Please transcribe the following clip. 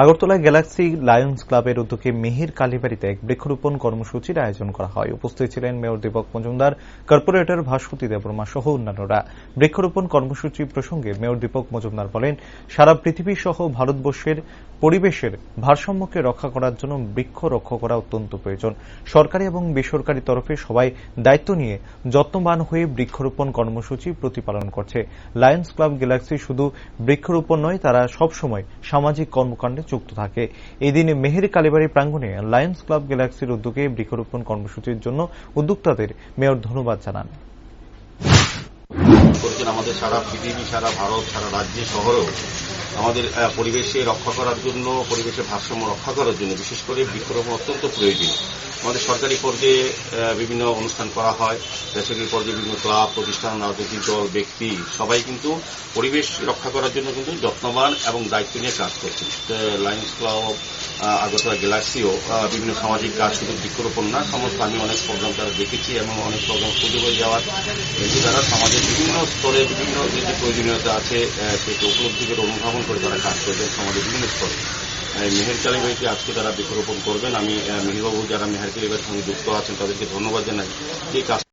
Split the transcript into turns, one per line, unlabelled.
Agartala Galaxy Lions ক্লাবের উদ্যোগে মেহের কালীবাড়িতে এক বৃক্ষরোপণ কর্মসূচির আয়োজন করা হয়। উপস্থিত ছিলেন মেয়র দীপক মজুমদার, কর্পোরেটর ভাস্বতী দেববর্মা সহ অন্যান্যরা। বৃক্ষরোপণ কর্মসূচি প্রসঙ্গে মেয়র দীপক মজুমদার বলেন, সারা পৃথিবী সহ ভারতবর্ষের পরিবেশের ভারসাম্যকে রক্ষা করার জন্য বৃক্ষ রক্ষা করা অত্যন্ত প্রয়োজন। সরকারি এবং বেসরকারি তরফে সবাই দায়িত্ব নিয়ে যত্নবান হয়ে বৃক্ষরোপণ কর্মসূচি প্রতিপালন করছে। লায়ন্স ক্লাব গ্যালাক্সি শুধু বৃক্ষরোপণ নয়, তারা সবসময় সামাজিক কর্মকাণ্ডে যুক্ত থাকে। এই দিনে মেহের কালীবাড়ি প্রাঙ্গণে লায়ন্স ক্লাব গ্যালাক্সির উদ্যোগে বৃক্ষরোপণ কর্মসূচির জন্য উদ্যোক্তাদের মেয়র ধন্যবাদ জানান।
আমাদের সারা পৃথিবী, সারা ভারত, সারা রাজ্যে শহরেও আমাদের পরিবেশে রক্ষা করার জন্য, পরিবেশের ভারসাম্য রক্ষা করার জন্য বিশেষ করে বৃক্ষরোপণ অত্যন্ত প্রয়োজনীয়। আমাদের সরকারি পর্যায়ে বিভিন্ন অনুষ্ঠান করা হয়, বেসরকারি পর্যায়ে বিভিন্ন ক্লাব, প্রতিষ্ঠান, রাজনৈতিক দল, ব্যক্তি সবাই কিন্তু পরিবেশ রক্ষা করার জন্য কিন্তু যত্নবান এবং দায়িত্ব নিয়ে কাজ করছেন। লায়ন্স ক্লাব আগরতলা গ্যালাক্সিও বিভিন্ন সামাজিক কাজ, শুধু বৃক্ষরোপণ না, সমস্ত আমি অনেক প্রোগ্রাম তারা দেখেছি এবং অনেক প্রোগ্রাম সুযোগ হয়ে যাওয়ার এটি তারা সমাজের বিভিন্ন স্তরে বিভিন্ন যে প্রয়োজনীয়তা আছে সেটি উপলব্ধি করে অনুধাবন করে তারা কাজ করবেন সমাজের বিভিন্ন স্তরে। মেহের কালীবাড়িতে আজকে তারা বৃক্ষরোপণ করবেন। আমি মেহেরবাবু যারা মেহের কালীবাড়ির সঙ্গে যুক্ত আছেন তাদেরকে ধন্যবাদ জানাই। এই কাজ